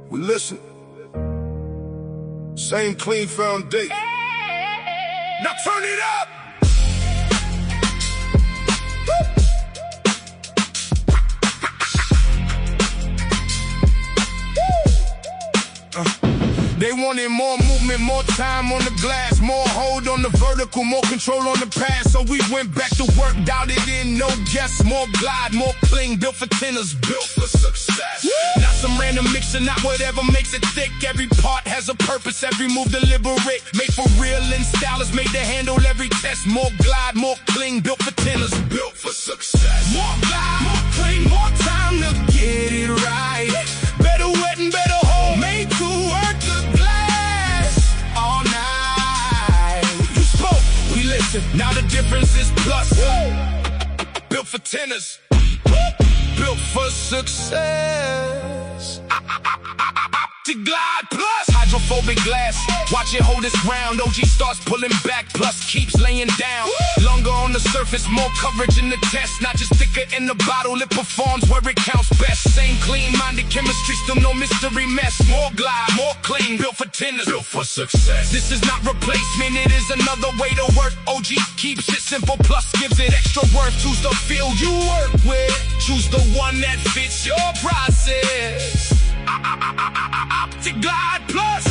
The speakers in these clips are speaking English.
We listen. Same clean foundation. Now turn it up. They wanted more movement, more time on the glass, more hold on the vertical, more control on the pass. So we went back to work, doubted in, no guess, more glide, more cling, built for tenors, built for success. Not some random mixer, not whatever makes it thick. Every part has a purpose, every move deliberate, made for real and stylist, made to handle every test. More glide, more cling, built for tenors, built for success. More glide, more cling, more time to get it right. Better wet and better hold, made to work the glass all night. You spoke, we listen, now the difference is plus. Built for tenors, built for success. Optic glide plus hydrophobic glass, watch it hold its ground. OG starts pulling back, plus keeps laying down. Longer on the surface, more coverage in the test. Not just thicker in the bottle, it performs where it counts best. Same clean-minded chemistry, still no mystery mess. More glide, more clean, built for tenors, built for success. This is not replacement, it is another way to work. OG keeps it simple, plus gives it extra worth. Choose the field you work with, choose the one that fits your process. Optic glide plus,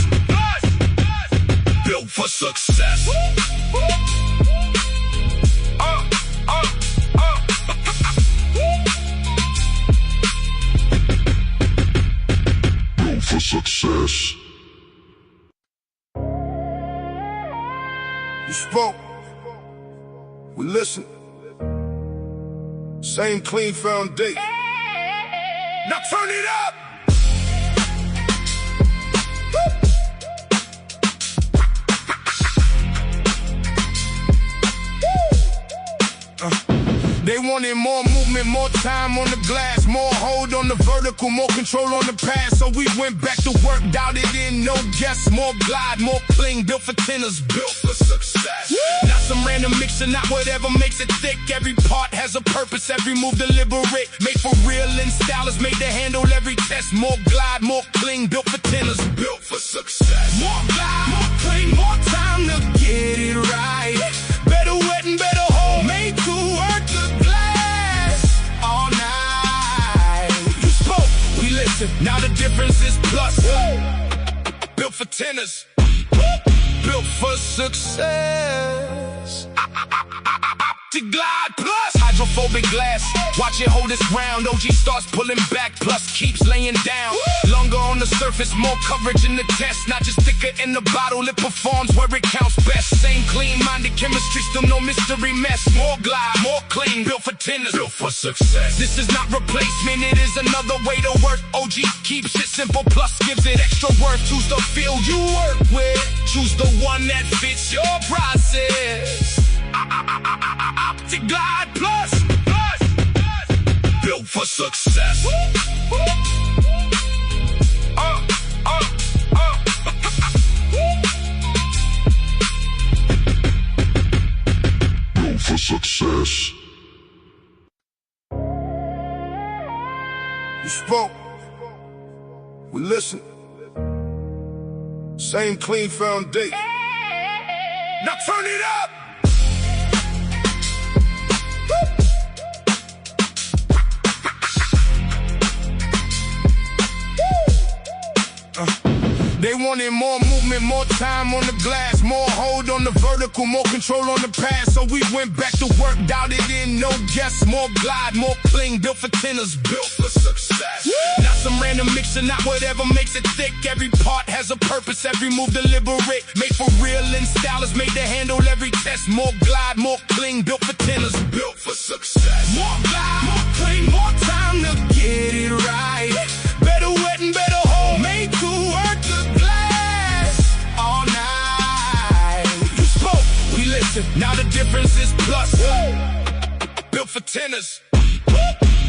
built for success. Built for success. You spoke, we listen. Same clean foundation. Now turn it up. They wanted more movement, more time on the glass, more hold on the vertical, more control on the pass. So we went back to work, doubted in, no guess, more glide, more cling, built for tenors, built for success. Not some random mixer, not whatever makes it thick. Every part has a purpose, every move deliberate, made for real and stylist, made to handle every test. More glide, more cling, built for tenors, built for success. More glide, more cling, more time to get it right. Better wet and better hold, made to work the glass all night. You spoke, we listen, now the difference is plus. Built for tenors, built for success. Optic glide plus hydrophobic glass, watch it hold its ground. OG starts pulling back, plus keeps laying down. Longer on the surface, more coverage in the test. Not just thicker in the bottle, it performs where it counts best. Same clean-minded chemistry, still no mystery mess. More glide, more clean, built for tenors, built for success. This is not replacement, it is another way to work. OG keeps it simple, plus gives it extra worth. Choose the field you work with, choose the one that fits your process. Optic glide plus, built for success. Built for success. You spoke, we listen. Same clean foundation. Now turn it up. They wanted more movement, more time on the glass, more hold on the vertical, more control on the pass. So we went back to work, doubted in, no guess, more glide, more cling, built for tenors, built for success. Not some random mixer, not whatever makes it thick. Every part has a purpose, every move deliberate, made for real and stylist, made to handle every test. More glide, more cling, built for tenors, built for success. More glide, more cling, more time to get it right. Better wet and better hold, made to work the glass all night. You spoke, we listen, now the difference is plus. Built for tenors,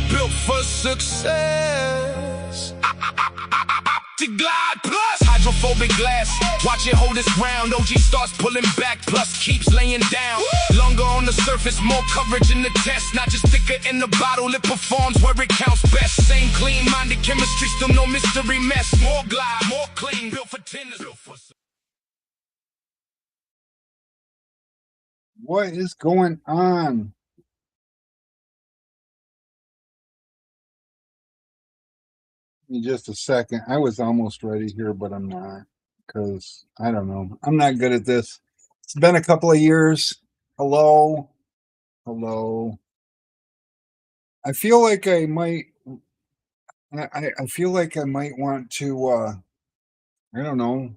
built for success. OxyGlide Plus. Hydrophobic glass, watch it hold its ground. OG starts pulling back, plus keeps laying down. Longer on the surface, more coverage in the test. Not just thicker in the bottle, it performs where it counts best. Same clean-minded chemistry, still no mystery mess. More glide, more clean, built for tennis. What is going on? Give me just a second. I was almost ready here, but I'm not, because I don't know. I'm not good at this. It's been a couple of years. Hello. Hello. I feel like I might I feel like I might want to I don't know.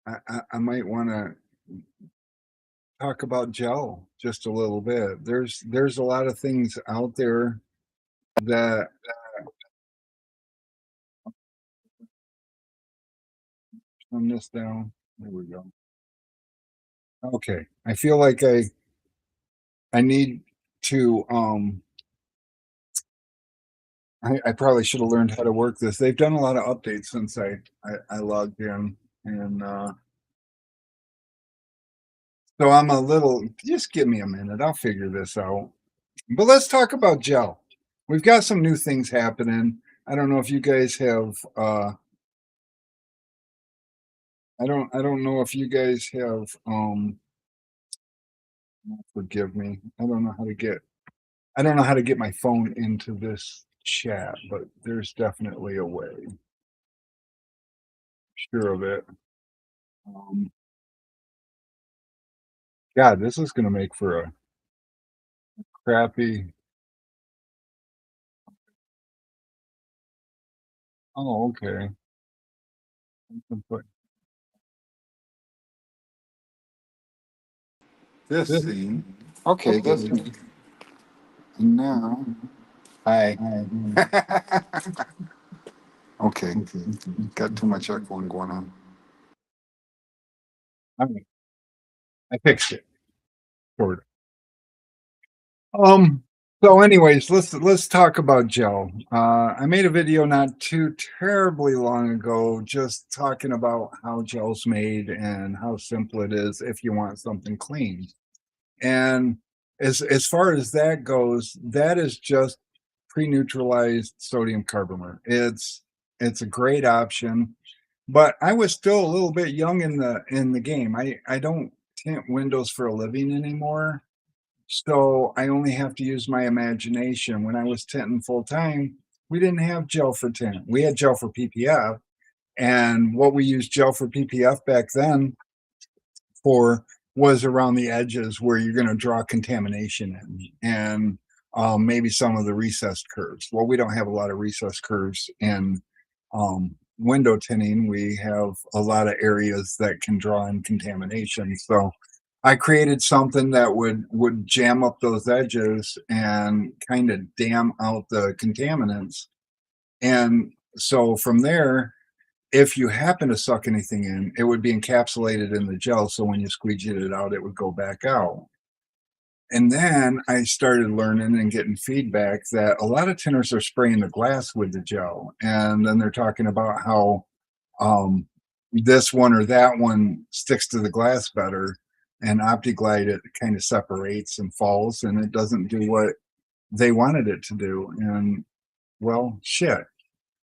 I might want to talk about gel just a little bit. There's a lot of things out there that turn this down. There we go. Okay. I feel like I need to I probably should have learned how to work this. They've done a lot of updates since I logged in, and so I'm a little, just give me a minute, I'll figure this out. But let's talk about gel. We've got some new things happening. I don't know if you guys have I don't know if you guys have forgive me. I don't know how to get my phone into this chat, but there's definitely a way. Sure of it. God, this is gonna make for a crappy. Oh, okay. I can put This this. scene. Okay, Okay. that's now. Hi. Okay, got too much echoing going on. All right. I fixed it. Sort of. So anyways, let's talk about gel. I made a video not too terribly long ago just talking about how gel's made and how simple it is if you want something clean. And as far as that goes, that is just pre-neutralized sodium carbomer. It's a great option, but I was still a little bit young in the game. I don't tint windows for a living anymore, so I only have to use my imagination. When I was tinting full time, we didn't have gel for tint. We had gel for PPF, and what we used gel for PPF back then for was around the edges where you're going to draw contamination in, and maybe some of the recessed curves. Well, we don't have a lot of recessed curves in window tinting. We have a lot of areas that can draw in contamination. So I created something that would jam up those edges and kind of dam out the contaminants. And so from there, if you happen to suck anything in, it would be encapsulated in the gel. So when you squeegee it out, it would go back out. And then I started learning and getting feedback that a lot of tinners are spraying the glass with the gel. And then they're talking about how this one or that one sticks to the glass better. And OptiGlide, it kind of separates and falls, and it doesn't do what they wanted it to do. And well, shit.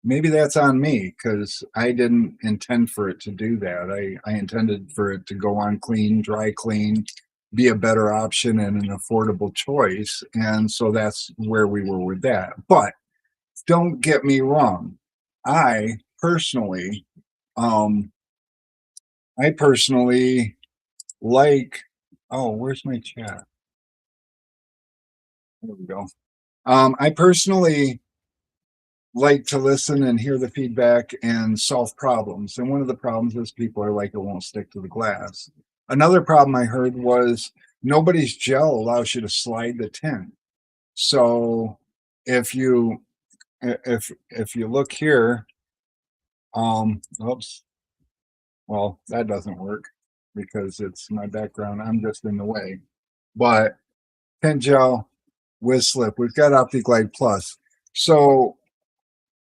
Maybe that's on me because I didn't intend for it to do that. I intended for it to go on clean, dry clean, be a better option and an affordable choice. And so that's where we were with that. But don't get me wrong. I personally, um, I personally like, oh, where's my chat? There we go. I personally like to listen and hear the feedback and solve problems. And one of the problems is people are like, it won't stick to the glass. Another problem I heard was nobody's gel allows you to slide the tint. So if you look here, oops, well, that doesn't work because it's my background. I'm just in the way. But tint gel with slip, we've got OptiGlide Plus. So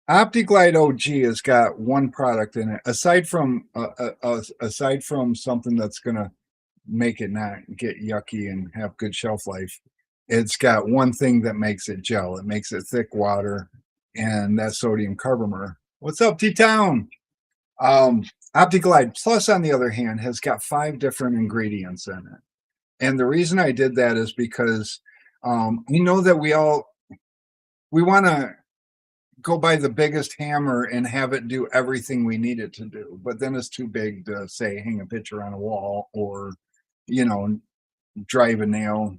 OptiGlide OG has got one product in it, aside from something that's gonna make it not get yucky and have good shelf life. It's got one thing that makes it gel. It makes it thick water, and that's sodium carbomer. What's up, T-Town? OptiGlide Plus, on the other hand, has got 5 different ingredients in it. And the reason I did that is because we know that we want to go buy the biggest hammer and have it do everything we need it to do, but then it's too big to, say, hang a picture on a wall or, you know, drive a nail.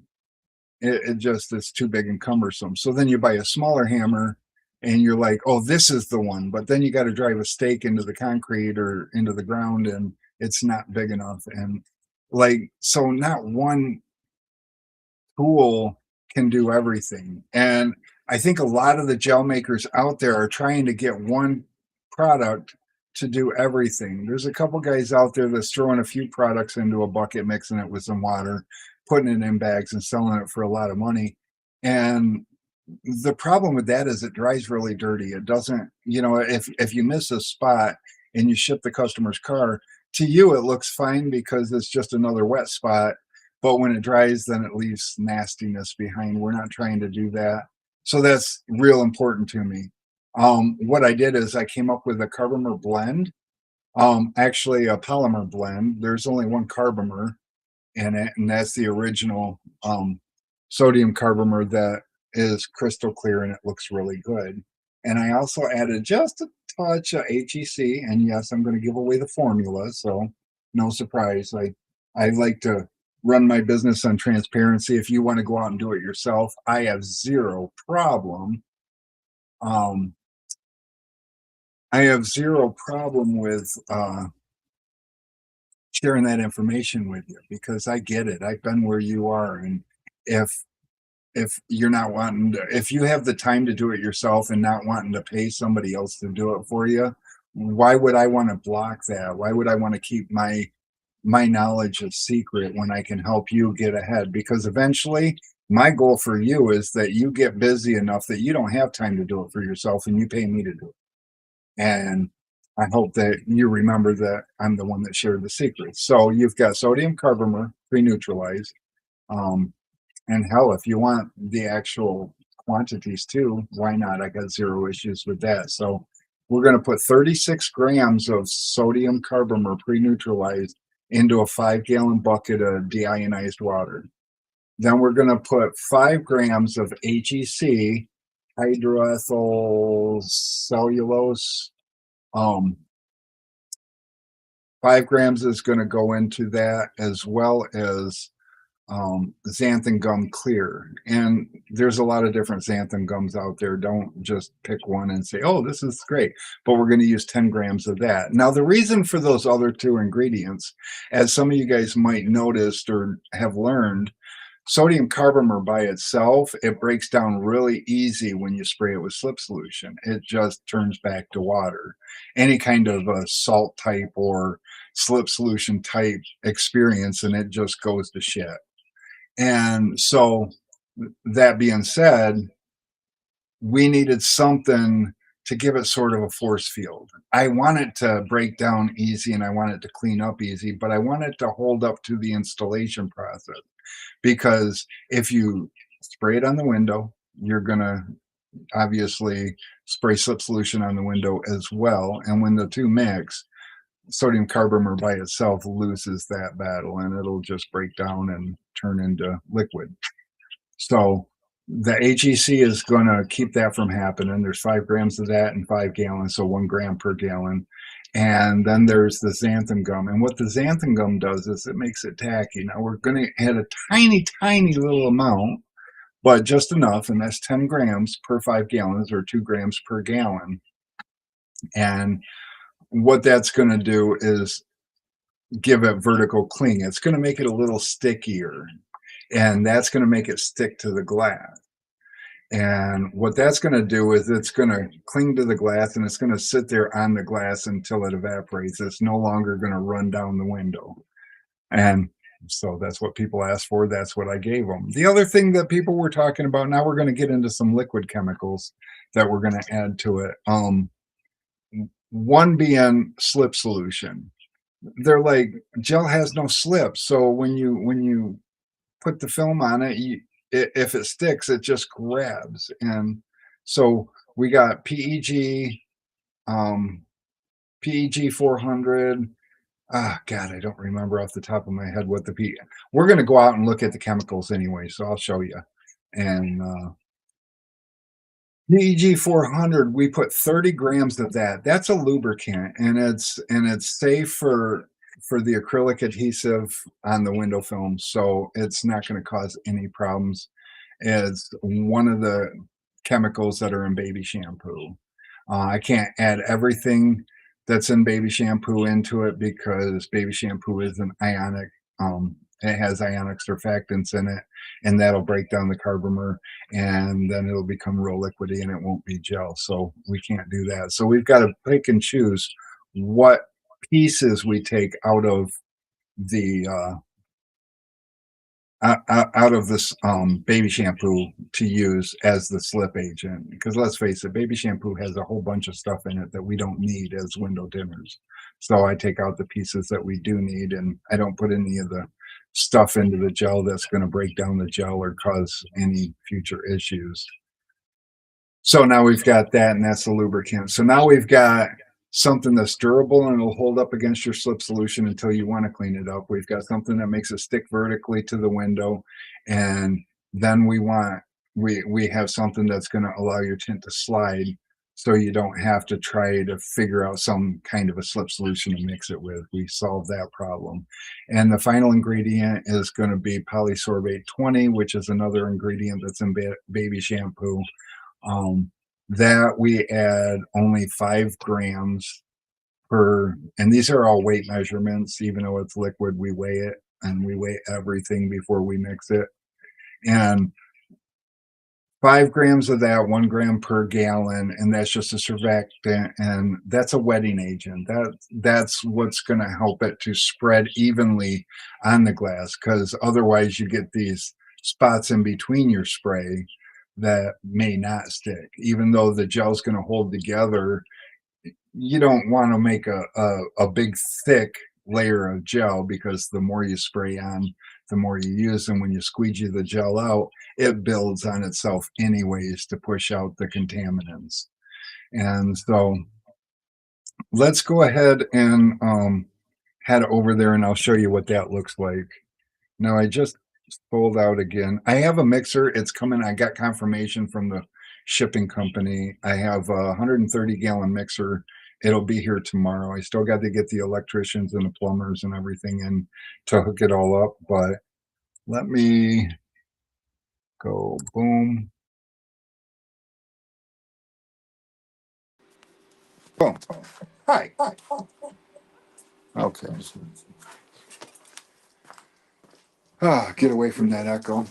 It just is too big and cumbersome. So then you buy a smaller hammer and you're like, oh, this is the one. But then you got to drive a stake into the concrete or into the ground, and it's not big enough. And like, so not one tool can do everything. And I think a lot of the gel makers out there are trying to get one product to do everything. There's a couple guys out there that's throwing a few products into a bucket, mixing it with some water, putting it in bags and selling it for a lot of money. And the problem with that is it dries really dirty. It doesn't, you know, if you miss a spot and you ship the customer's car, to you it looks fine because it's just another wet spot. But when it dries, then it leaves nastiness behind. We're not trying to do that. So that's real important to me. What I did is I came up with a carbomer blend, actually a polymer blend. There's only one carbomer in it, and that's the original sodium carbomer that is crystal clear, and it looks really good. And I also added just a touch of HEC, and yes, I'm going to give away the formula, so no surprise. I like to run my business on transparency. If you want to go out and do it yourself, I have zero problem. I have zero problem with sharing that information with you because I get it. I've been where you are, and if you're not wanting to, if you have the time to do it yourself and not wanting to pay somebody else to do it for you, why would I want to block that? Why would I want to keep my knowledge a secret when I can help you get ahead? Because eventually my goal for you is that you get busy enough that you don't have time to do it for yourself and you pay me to do it. And I hope that you remember that I'm the one that shared the secret. So you've got sodium carbomer pre-neutralized. And hell, if you want the actual quantities too, why not? I got zero issues with that. So we're going to put 36 grams of sodium carbomer pre-neutralized into a 5-gallon bucket of deionized water. Then we're going to put 5 grams of HEC, hydroethyl cellulose. 5 grams is going to go into that, as well as xanthan gum clear. And there's a lot of different xanthan gums out there. Don't just pick one and say, oh, this is great. But we're going to use 10 grams of that. Now, the reason for those other 2 ingredients, as some of you guys might noticed or have learned, sodium carbomer by itself, it breaks down really easy when you spray it with slip solution. It just turns back to water. Any kind of a salt type or slip solution type experience, and it just goes to shit. And so that being said, we needed something to give it sort of a force field. I want it to break down easy and I want it to clean up easy, but I want it to hold up to the installation process. Because if you spray it on the window, you're going to obviously spray slip solution on the window as well. And when the 2 mix, sodium carbomer by itself loses that battle and it'll just break down and turn into liquid. So the HEC is going to keep that from happening. There's 5 grams of that in 5 gallons, so 1 gram per gallon. And then there's the xanthan gum. And what the xanthan gum does is it makes it tacky. Now we're going to add a tiny, tiny little amount, but just enough. And that's 10 grams per 5 gallons or 2 grams per gallon. And what that's going to do is give it vertical cling. It's going to make it a little stickier. And that's going to make it stick to the glass. And what that's going to do is it's going to cling to the glass and it's going to sit there on the glass until it evaporates. It's no longer going to run down the window. And so that's what people asked for. That's what I gave them. The other thing that people were talking about, now we're going to get into some liquid chemicals that we're going to add to it. One being slip solution. They're like, gel has no slip, so when you put the film on it, if it sticks, it just grabs. And so we got um, PEG 400. Ah, God, I don't remember off the top of my head what the P. We're going to go out and look at the chemicals anyway, so I'll show you. And PEG 400, we put 30 grams of that. That's a lubricant, and it's safe for the acrylic adhesive on the window film, so it's not going to cause any problems. It's one of the chemicals that are in baby shampoo. I can't add everything that's in baby shampoo into it because baby shampoo is an ionic. It has ionic surfactants in it, and that'll break down the carbomer, and then it'll become real liquidy, and it won't be gel. So we can't do that. So we've got to pick and choose what pieces we take out of the out of this baby shampoo to use as the slip agent, because let's face it, baby shampoo has a whole bunch of stuff in it that we don't need as window dimmers. So I take out the pieces that we do need, and I don't put any of the stuff into the gel that's going to break down the gel or cause any future issues. So now we've got that, and that's the lubricant. So now we've got something that's durable and it'll hold up against your slip solution until you want to clean it up. We've got something that makes it stick vertically to the window, and then we have something that's going to allow your tint to slide, so you don't have to try to figure out some kind of a slip solution to mix it with. We solve that problem. And the final ingredient is going to be polysorbate 20, which is another ingredient that's in baby shampoo. That we add only 5 grams per, and these are all weight measurements. Even though it's liquid, we weigh it, and we weigh everything before we mix it. And 5 grams of that, 1 gram per gallon, and that's just a surfactant, and that's a wetting agent. That's what's going to help it to spread evenly on the glass, because otherwise you get these spots in between your spray that may not stick. Even though the gel's going to hold together, you don't want to make a big thick layer of gel, because the more you spray on, the more you use, and when you squeegee the gel out, it builds on itself anyways to push out the contaminants. And so let's go ahead and head over there, and I'll show you what that looks like. Now I just pulled out again. I have a mixer. It's coming. I got confirmation from the shipping company. I have a 130 gallon mixer. It'll be here tomorrow. I still got to get the electricians and the plumbers and everything in to hook it all up, but let me go boom. Boom. Hi. Okay. Get away from that echo.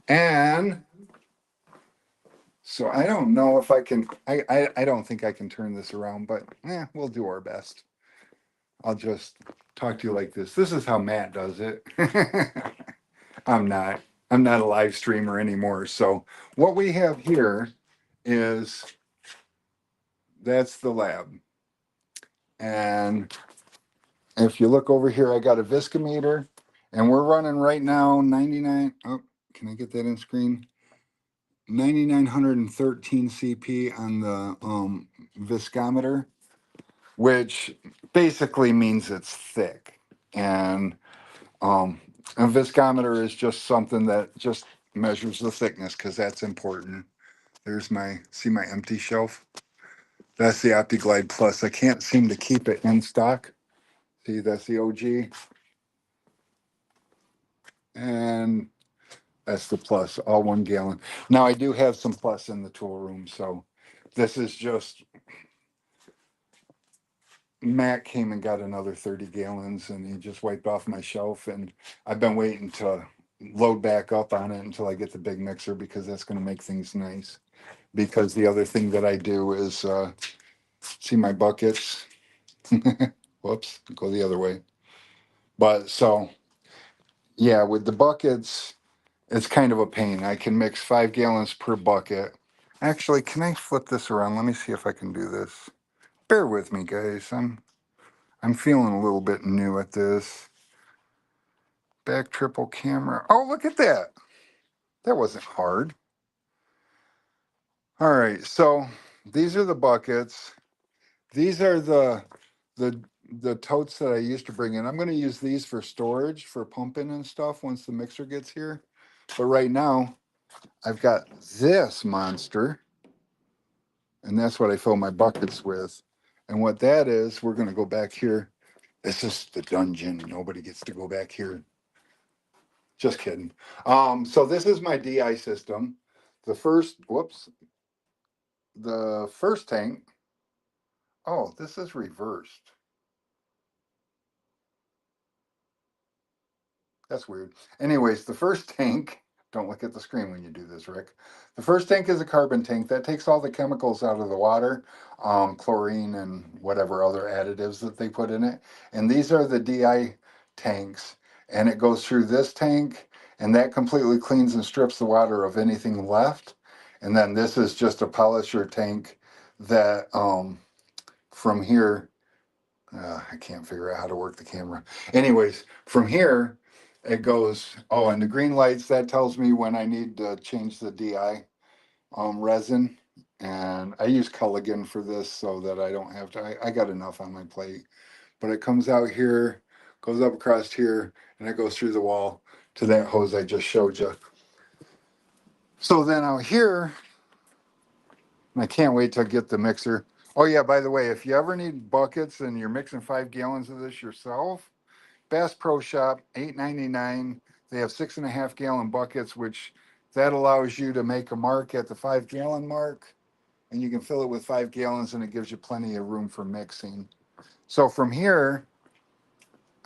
And so I don't know if I can, I don't think I can turn this around, but we'll do our best. I'll just talk to you like this. This is how Matt does it. I'm not a live streamer anymore. So what we have here is, that's the lab. And if you look over here, I got a Viscometer, and we're running right now 99. Oh, can I get that in screen? 9,913 CP on the Viscometer, which basically means it's thick. And a Viscometer is just something that just measures the thickness, because that's important. There's see my empty shelf? That's the OptiGlide Plus. I can't seem to keep it in stock. See, that's the OG. And that's the Plus, all 1 gallon. Now I do have some Plus in the tool room, so this is just, Matt came and got another 30 gallons, and he just wiped off my shelf, and I've been waiting to load back up on it until I get the big mixer, because that's going to make things nice. Because the other thing that I do is, see my buckets? Whoops, go the other way. But so, yeah, with the buckets, it's kind of a pain. I can mix 5 gallons per bucket. Actually, can I flip this around? Let me see if I can do this. Bear with me, guys. I'm feeling a little bit new at this. Back triple camera. Oh, look at that. That wasn't hard. All right, so these are the buckets. These are the the totes that I used to bring in. I'm going to use these for storage for pumping and stuff once the mixer gets here. But right now, I've got this monster, and that's what I fill my buckets with. And what that is, we're going to go back here. This is the dungeon. Nobody gets to go back here. Just kidding. So this is my DI system. The first, whoops, the first tank. Oh, this is reversed. That's weird. Anyways, the first tank, don't look at the screen when you do this, Rick. The first tank is a carbon tank that takes all the chemicals out of the water, chlorine and whatever other additives that they put in it. And these are the DI tanks. And it goes through this tank, and that completely cleans and strips the water of anything left. And then this is just a polisher tank that from here, I can't figure out how to work the camera. Anyways, from here, it goes, oh, and the green lights, that tells me when I need to change the DI resin. And I use Culligan for this so that I don't have to, I got enough on my plate. But it comes out here, goes up across here, and it goes through the wall to that hose I just showed you. So then out here, and I can't wait to get the mixer. Oh yeah, by the way, if you ever need buckets and you're mixing 5 gallons of this yourself, Bass Pro Shop, $8.99. They have 6.5 gallon buckets, which that allows you to make a mark at the 5 gallon mark, and you can fill it with 5 gallons, and it gives you plenty of room for mixing. So from here,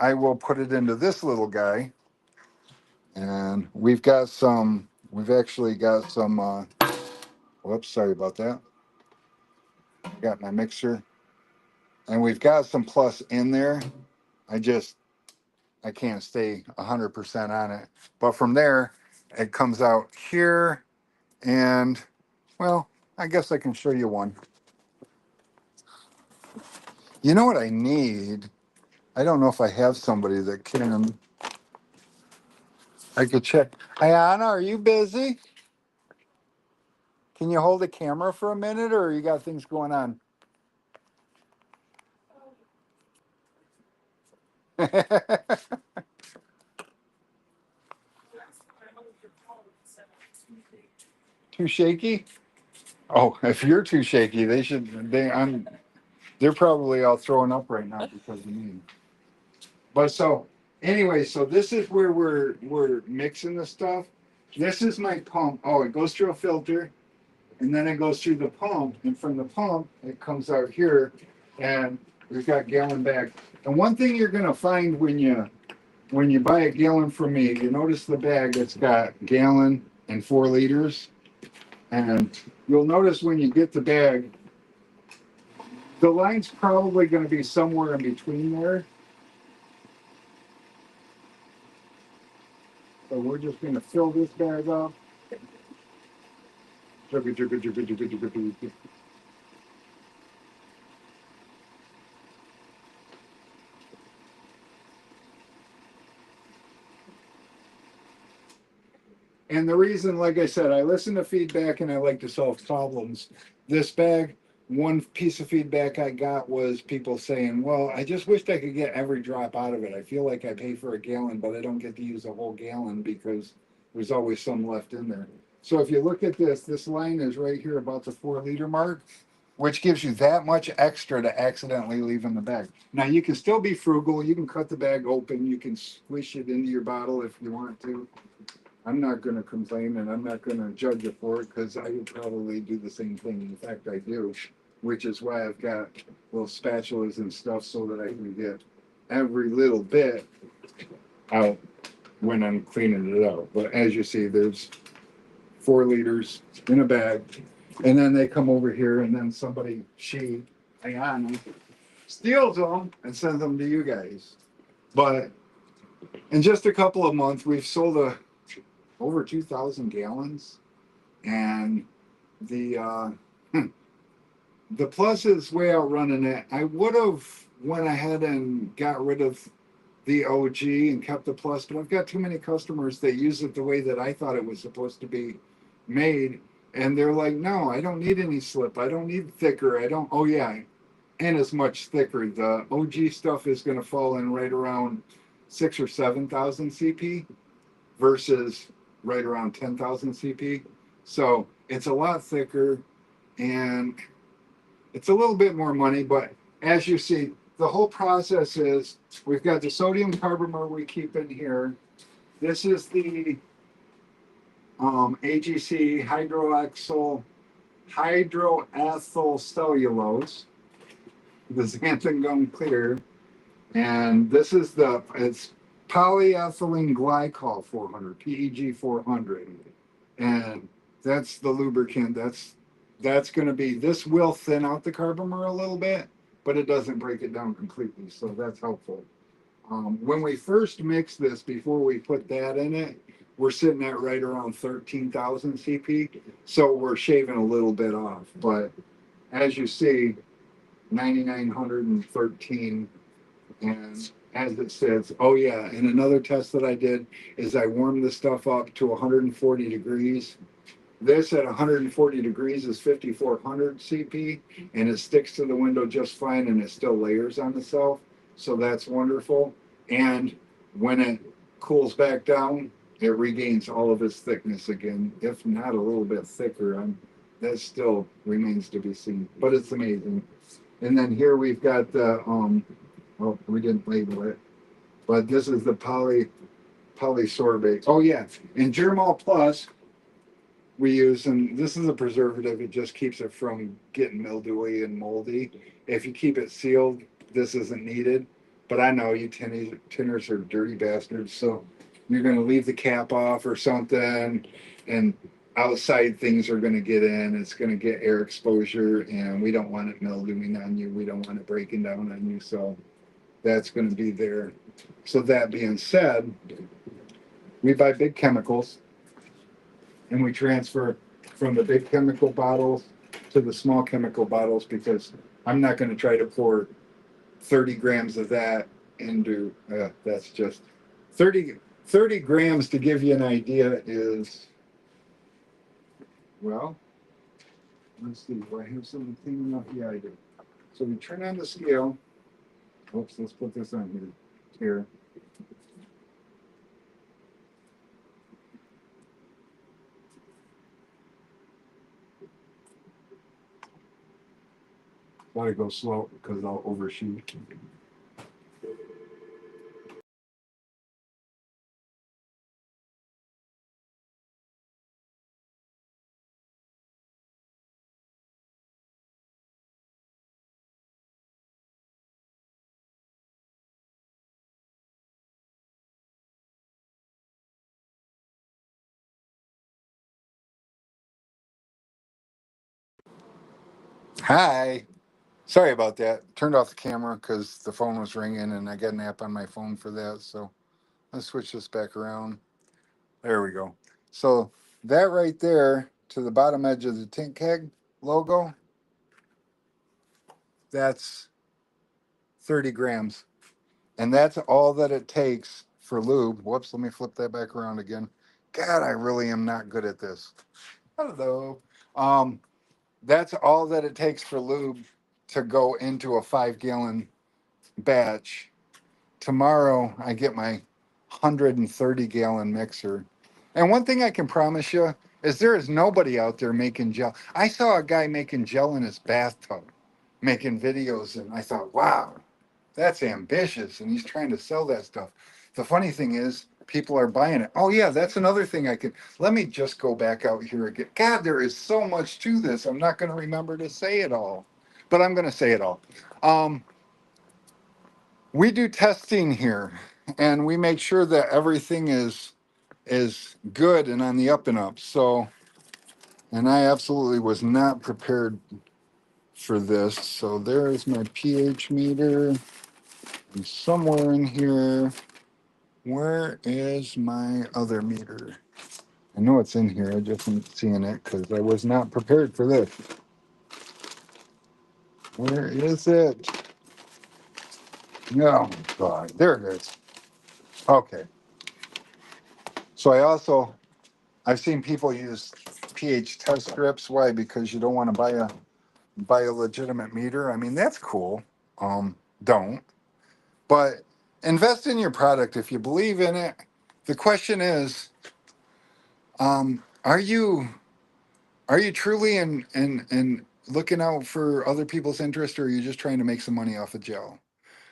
I will put it into this little guy, and we've actually got some, whoops, sorry about that. Got my mixer, and we've got some plus in there. I can't stay 100% on it. But from there, it comes out here, and well, I guess I can show you one. You know what I need? I don't know if I have somebody that can. I could check. Ayana, are you busy? Can you hold the camera for a minute, or you got things going on? Too shaky? Oh, if you're too shaky, they're probably all throwing up right now because of me. But so anyway, so this is where we're mixing the stuff. This is my pump. Oh, it goes through a filter, and then it goes through the pump, and from the pump it comes out here, and we've got gallon bags. And one thing you're gonna find when you buy a gallon from me, you notice the bag that's got gallon and 4 liters. And you'll notice when you get the bag, the line's probably going to be somewhere in between there. So we're just going to fill this bag up. And the reason, like I said, I listen to feedback and I like to solve problems. This bag, one piece of feedback I got was people saying, well, I just wished I could get every drop out of it. I feel like I pay for a gallon, but I don't get to use a whole gallon because there's always some left in there. So if you look at this line is right here about the 4 liter mark, which gives you that much extra to accidentally leave in the bag. Now you can still be frugal. You can cut the bag open. You can squish it into your bottle if you want to. I'm not going to complain, and I'm not going to judge you for it because I would probably do the same thing. In fact, I do, which is why I've got little spatulas and stuff so that I can get every little bit out when I'm cleaning it out. But as you see, there's 4 liters in a bag, and then they come over here, and then Ayana, steals them and sends them to you guys. But in just a couple of months, we've sold over 2,000 gallons, and the the Plus is way outrunning it. I would have went ahead and got rid of the OG and kept the Plus, but I've got too many customers that use it the way that I thought it was supposed to be made. And they're like, no, I don't need any slip. I don't need thicker. I don't, oh yeah. And it's much thicker. The OG stuff is going to fall in right around 6 or 7,000 CP versus right around 10,000 CP. So it's a lot thicker and it's a little bit more money, but as you see, the whole process is we've got the sodium carbomer we keep in here. This is the AGC hydroethyl cellulose, the xanthan gum clear, and this is it's polyethylene glycol 400, PEG 400, and that's the lubricant. That's going to be, this will thin out the carbomer a little bit, but it doesn't break it down completely, so that's helpful. When we first mix this, before we put that in it, we're sitting at right around 13,000 CP, so we're shaving a little bit off. But as you see, 9,913, and as it says, oh yeah, and another test that I did is I warmed this stuff up to 140 degrees. This at 140 degrees is 5,400 CP, and it sticks to the window just fine, and it still layers on itself. So that's wonderful. And when it cools back down, it regains all of its thickness again, if not a little bit thicker. That still remains to be seen, but it's amazing. And then here we've got the, well, we didn't label it, but this is the polysorbate. Oh yeah, and Germall Plus, we use, and this is a preservative. It just keeps it from getting mildewy and moldy. If you keep it sealed, this isn't needed. But I know you tinners are dirty bastards, so you're going to leave the cap off or something, and outside things are going to get in. It's going to get air exposure, and we don't want it mildewing on you. We don't want it breaking down on you, so that's going to be there. So that being said, we buy big chemicals, and we transfer from the big chemical bottles to the small chemical bottles, because I'm not going to try to pour 30 grams of that into, that's just 30 grams, to give you an idea, is, well, let's see, do I have something clean enough? Yeah, I do. So we turn on the scale. Oops, let's put this on here. Gotta go slow because I'll overshoot. Hi. Sorry about that. Turned off the camera because the phone was ringing and I got an app on my phone for that. So let's switch this back around. There we go. So that right there to the bottom edge of the tank keg logo, that's 30 grams. And that's all that it takes for lube. Whoops, let me flip that back around again. God, I really am not good at this. Hello. That's all that it takes for lube to go into a 5-gallon batch. Tomorrow I get my 130-gallon mixer. And one thing I can promise you is there is nobody out there making gel. I saw a guy making gel in his bathtub, making videos, and I thought, wow, that's ambitious, and he's trying to sell that stuff. The funny thing is, people are buying it. Oh yeah, that's another thing let me just go back out here again. God, there is so much to this. I'm not going to remember to say it all, but I'm going to say it all. We do testing here, and we make sure that everything is good and on the up and up. So, and I absolutely was not prepared for this. So there is my pH meter. And somewhere in here, where is my other meter? I know it's in here. I just ain't seeing it because I was not prepared for this. Where is it? No, God, there it is. Okay. So I've seen people use pH test strips. Why? Because you don't want to buy a legitimate meter. I mean, that's cool. Don't. But invest in your product if you believe in it. The question is, are you truly in looking out for other people's interest, or are you just trying to make some money off of gel?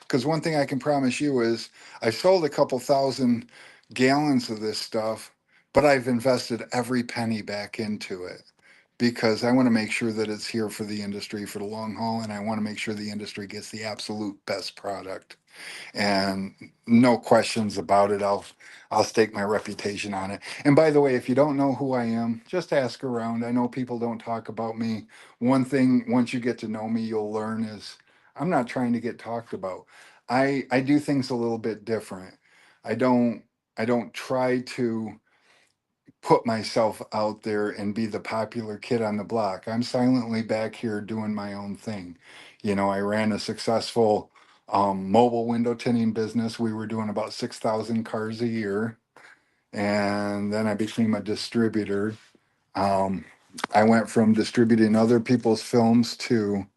Because one thing I can promise you is I sold a couple thousand gallons of this stuff, but I've invested every penny back into it because I want to make sure that it's here for the industry for the long haul, and I want to make sure the industry gets the absolute best product. And no questions about it. I'll stake my reputation on it. And by the way, if you don't know who I am, just ask around. I know people don't talk about me. One thing, once you get to know me, you'll learn is I'm not trying to get talked about. I do things a little bit different. I don't try to put myself out there and be the popular kid on the block. I'm silently back here doing my own thing. You know, I ran a successful mobile window tinting business. We were doing about 6,000 cars a year. And then I became a distributor. I went from distributing other people's films to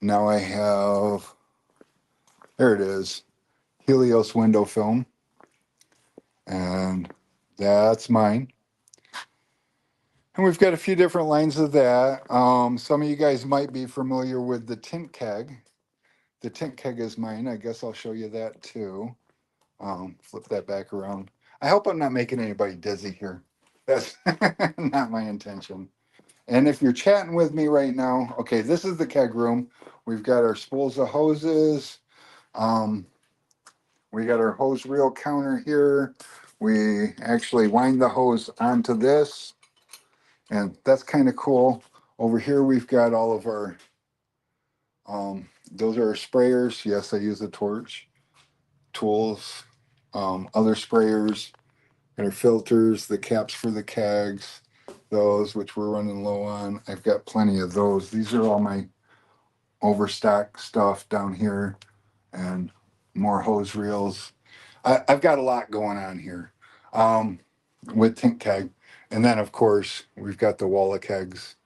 now I have, there it is, Helios window film. And that's mine. And we've got a few different lines of that. Some of you guys might be familiar with the tint keg. The tint keg is mine. I guess I'll show you that too. Flip that back around. I hope I'm not making anybody dizzy here. That's not my intention. And if you're chatting with me right now, okay, this is the keg room. We've got our spools of hoses. We got our hose reel counter here. We actually wind the hose onto this. And that's kind of cool. Over here, we've got all of our, those are our sprayers. Yes, I use a torch, tools, other sprayers, and our filters, the caps for the kegs, those which we're running low on. I've got plenty of those. These are all my overstock stuff down here and more hose reels. I've got a lot going on here with Tint Keg. And then, of course, we've got the wall of kegs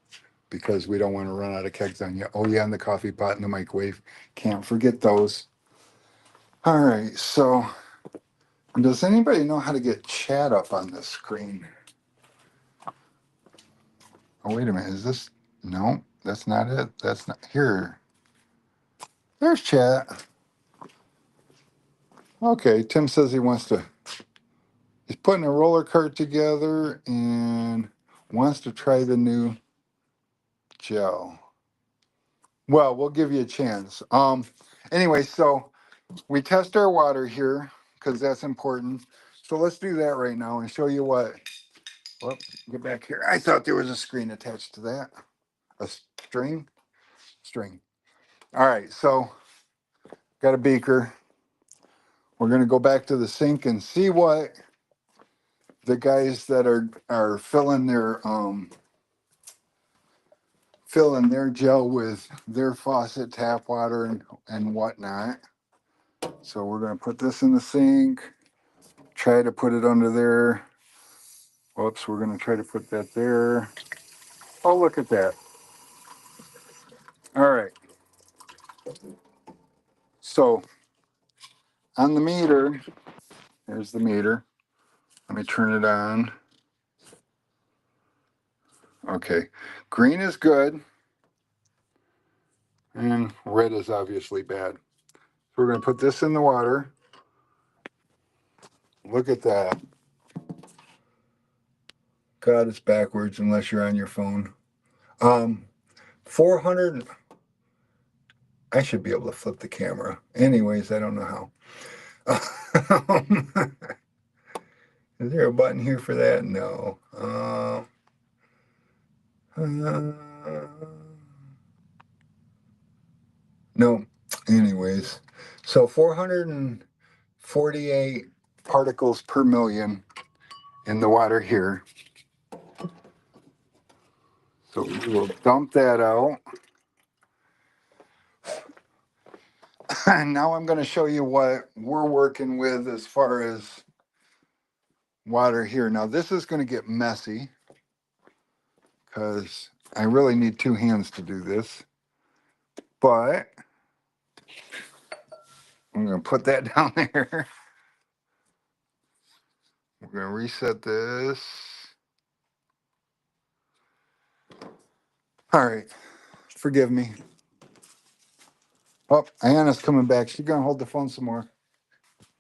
because we don't want to run out of kegs on you. Oh, yeah, and the coffee pot and the microwave. Can't forget those. All right, so does anybody know how to get chat up on this screen? Oh, wait a minute. Is this? No, that's not it. That's not here. There's chat. Okay, Tim says he wants to. He's putting a roller cart together and wants to try the new gel. Well, we'll give you a chance. Anyway, so we test our water here because that's important. So let's do that right now and show you what. Well, get back here. I thought there was a screen attached to that. A string? String. All right, so got a beaker. We're gonna go back to the sink and see what the guys that are filling their gel with their faucet tap water and whatnot. So we're gonna put this in the sink, try to put it under there. Whoops, we're gonna try to put that there. Oh, look at that. All right. So on the meter, there's the meter. Let me turn it on. Okay, green is good. And red is obviously bad. So we're gonna put this in the water. Look at that. God, it's backwards unless you're on your phone. 400. I should be able to flip the camera. Anyways, I don't know how. Is there a button here for that? No. No. Anyways, so 448 particles per million in the water here. So we will dump that out. And now I'm going to show you what we're working with as far as water here. Now this is going to get messy because I really need two hands to do this. But I'm going to put that down there. We're going to reset this. All right. Forgive me. Oh, Ayana's coming back. She's going to hold the phone some more.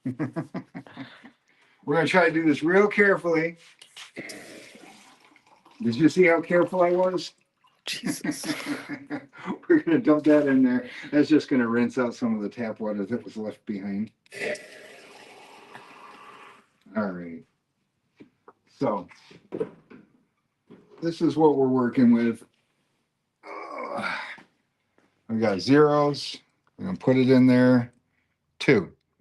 We're going to try to do this real carefully. Did you see how careful I was? Jesus. We're going to dump that in there. That's just going to rinse out some of the tap water that was left behind. All right. So this is what we're working with. We got zeros. We're going to put it in there.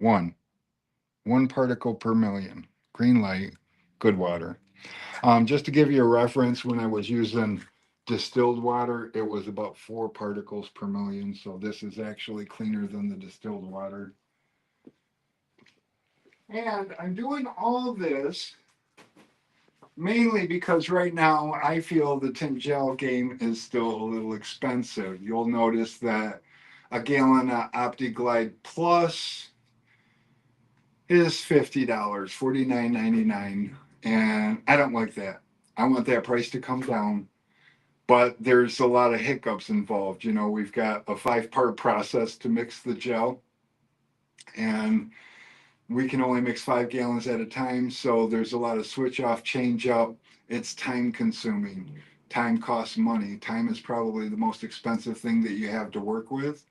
1 particle per million. Green light, good water. Just to give you a reference, when I was using distilled water, it was about 4 particles per million. So this is actually cleaner than the distilled water. And I'm doing all this mainly because right now I feel the tint gel game is still a little expensive. You'll notice that a gallon of OptiGlide Plus is $50, $49.99. And I don't like that. I want that price to come down. But there's a lot of hiccups involved. You know, we've got a 5-part process to mix the gel. And we can only mix 5 gallons at a time. So there's a lot of switch off, change up. It's time consuming. Time costs money. Time is probably the most expensive thing that you have to work with.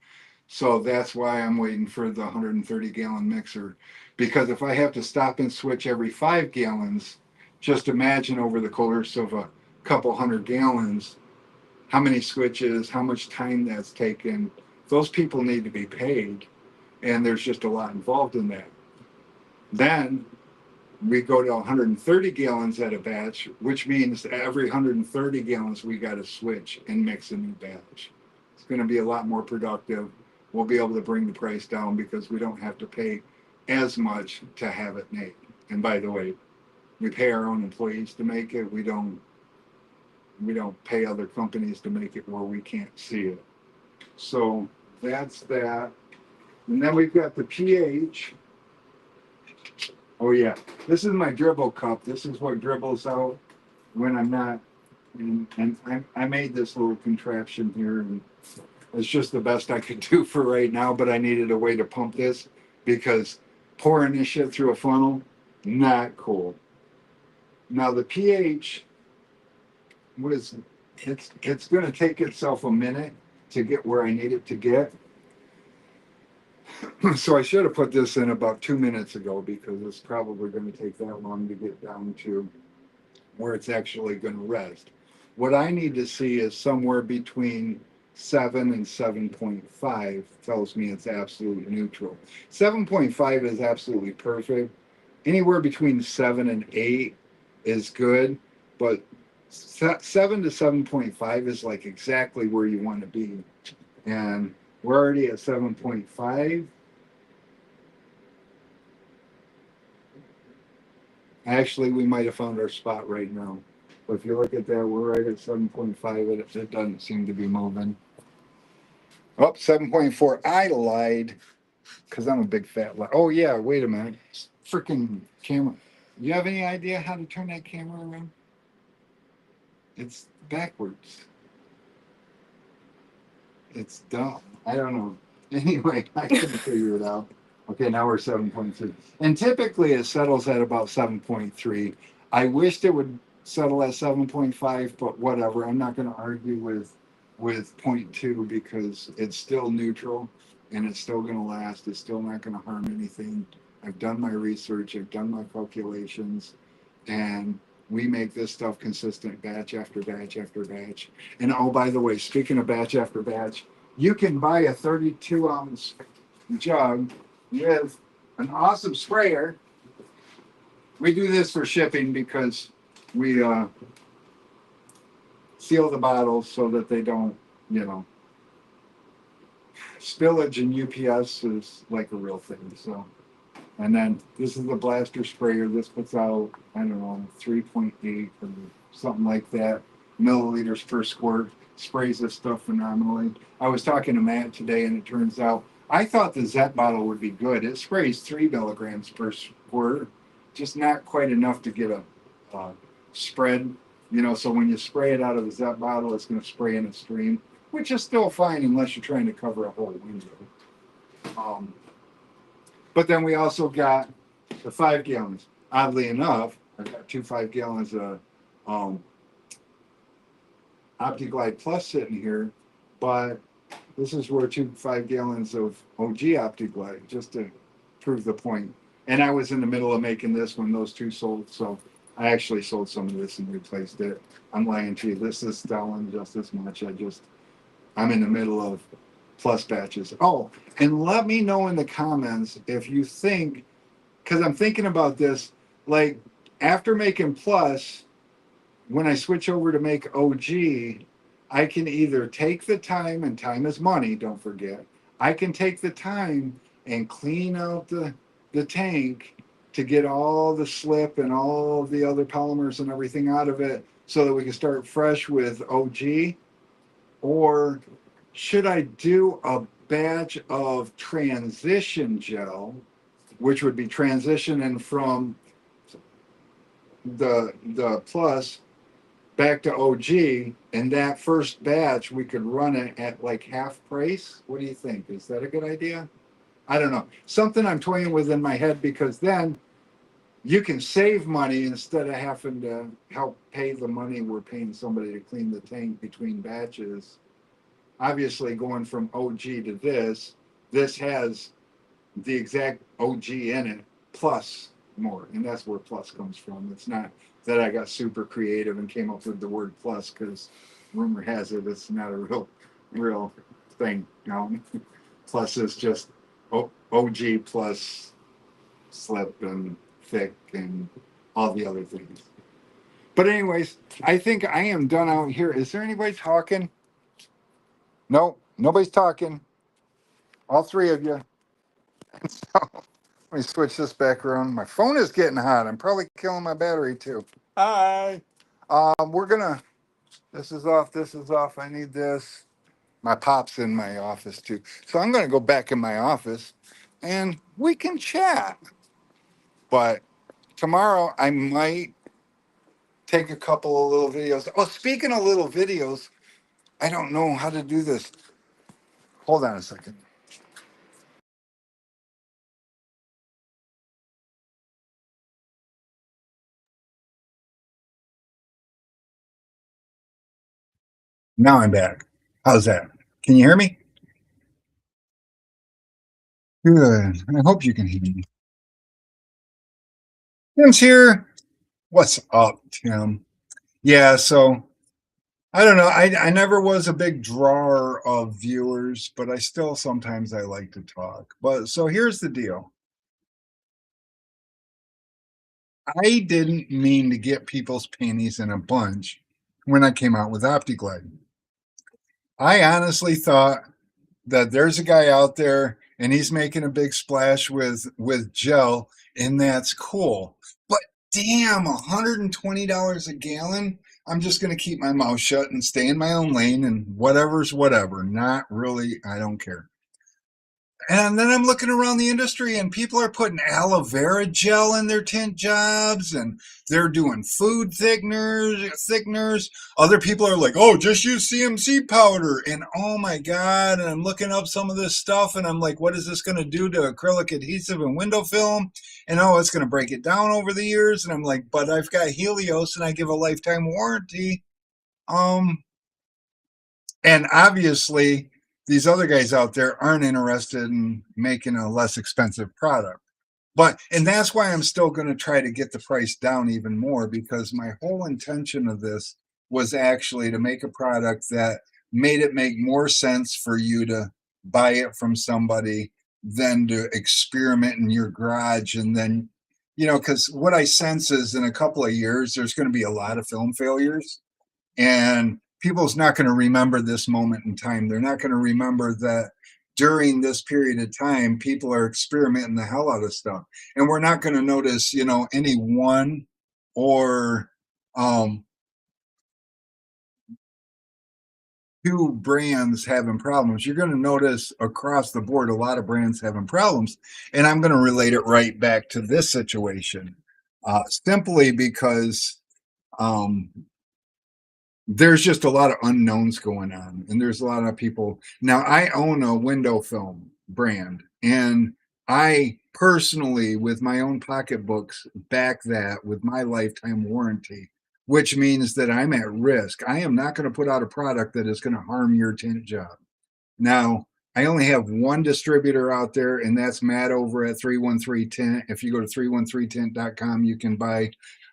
So that's why I'm waiting for the 130 gallon mixer. Because if I have to stop and switch every 5 gallons, just imagine over the course of a couple 100 gallons, how many switches, how much time that's taken. Those people need to be paid. And there's just a lot involved in that. Then we go to 130 gallons at a batch, which means every 130 gallons we got to switch and mix a new batch. It's going to be a lot more productive. We'll be able to bring the price down because we don't have to pay as much to have it made. And by the way, we pay our own employees to make it. We don't pay other companies to make it where we can't see it. So that's that. And then we've got the pH. Oh yeah, this is my dribble cup. This is what dribbles out when I'm not. And I made this little contraption here, and it's just the best I could do for right now. But I needed a way to pump this because pouring this shit through a funnel, not cool. Now the pH, it's going to take itself a minute to get where I need it to get. So I should have put this in about 2 minutes ago because it's probably going to take that long to get down to where it's actually going to rest. What I need to see is somewhere between 7 and 7.5 tells me it's absolutely neutral. 7.5 is absolutely perfect. Anywhere between 7 and 8 is good, but 7 to 7.5 is like exactly where you want to be. And we're already at 7.5. Actually, we might have found our spot right now. But if you look at that, we're right at 7.5. It doesn't seem to be moving. Oh, 7.4. I lied because I'm a big fat lie. Oh, yeah, wait a minute. Freaking camera. You have any idea how to turn that camera around? It's backwards. It's dumb. I don't know. Anyway, I couldn't figure it out. Okay, now we're 7.3. And typically it settles at about 7.3. I wished it would settle at 7.5, but whatever. I'm not going to argue with 0.2 because it's still neutral and it's still going to last. It's still not going to harm anything. I've done my research. I've done my calculations. And we make this stuff consistent batch after batch after batch. And oh, by the way, speaking of batch after batch, you can buy a 32-ounce jug with an awesome sprayer. We do this for shipping because we seal the bottles so that they don't, you know, spillage in UPS is like a real thing. So, and then this is the blaster sprayer. This puts out, I don't know, 3.8 or something like that milliliters per squirt. Sprays this stuff phenomenally. I was talking to Matt today, and it turns out I thought the Zet bottle would be good. It sprays 3 milligrams per squirt, just not quite enough to get a spread. You know, so when you spray it out of the Zet bottle, it's going to spray in a stream, which is still fine unless you're trying to cover a whole window. But then we also got the 5 gallons. Oddly enough, I got 2 5 gallons of OptiGlide Plus sitting here, but this is where 2 5 gallons of OG OptiGlide, just to prove the point. And I was in the middle of making this when those two sold, so I actually sold some of this and replaced it. I'm lying to you. This is selling just as much. I'm in the middle of Plus batches. Oh, and let me know in the comments if you think, because I'm thinking about this, like after making Plus, when I switch over to make OG, I can either take the time, and time is money, don't forget. I can take the time and clean out the tank to get all the slip and all of the other polymers and everything out of it so that we can start fresh with OG. Or should I do a batch of transition gel, which would be transitioning from the Plus back to OG, and that first batch we could run it at like half price? What do you think? Is that a good idea? I don't know. Something I'm toying with in my head, because then you can save money instead of having to help pay the money we're paying somebody to clean the tank between batches. Obviously, going from OG to this has the exact OG in it, plus more. And that's where plus comes from. It's not that I got super creative and came up with the word plus, because rumor has it it's not a real thing. No, plus is just OG plus slip and thick and all the other things. But anyways, I think I am done out here. Is there anybody talking? No, nobody's talking. All 3 of you. So, let me switch this back around. My phone is getting hot. I'm probably killing my battery too. Hi. We're gonna. This is off. This is off. I need this. My pop's in my office too, so I'm gonna go back in my office, and we can chat. But tomorrow I might take a couple of little videos. Oh, speaking of little videos, I don't know how to do this. Hold on a second. Now I'm back. How's that? Can you hear me? Good. I hope you can hear me. Tim's here. What's up, Tim? Yeah, so I don't know. I never was a big drawer of viewers, but I still sometimes I like to talk. But so here's the deal. I didn't mean to get people's panties in a bunch when I came out with OptiGlide. I honestly thought that there's a guy out there and he's making a big splash with gel, and that's cool. But damn, $120 a gallon. I'm just going to keep my mouth shut and stay in my own lane, and whatever's whatever. Not really, I don't care. And then I'm looking around the industry, and people are putting aloe vera gel in their tint jobs, and they're doing food thickeners. Other people are like, oh, just use CMC powder. And oh my God. And I'm looking up some of this stuff, and I'm like, what is this going to do to acrylic adhesive and window film? And oh, it's going to break it down over the years. And I'm like, but I've got Helios and I give a lifetime warranty. And obviously, these other guys out there aren't interested in making a less expensive product. And that's why I'm still going to try to get the price down even more, because my whole intention of this was actually to make a product that made it make more sense for you to buy it from somebody than to experiment in your garage. And then, because what I sense is in a couple of years, there's going to be a lot of film failures, and people's not going to remember this moment in time. They're not going to remember that during this period of time, people are experimenting the hell out of stuff. And we're not going to notice, you know, any one or two brands having problems. You're going to notice across the board a lot of brands having problems. And I'm going to relate it right back to this situation, simply because there's just a lot of unknowns going on, and there's a lot of people. Now, I own a window film brand, and I personally, with my own pocketbooks, back that with my lifetime warranty, which means that I'm at risk. I am not going to put out a product that is going to harm your tint job. Now, I only have one distributor out there, and that's Matt over at 313 Tint. If you go to 313tint.com, you can buy.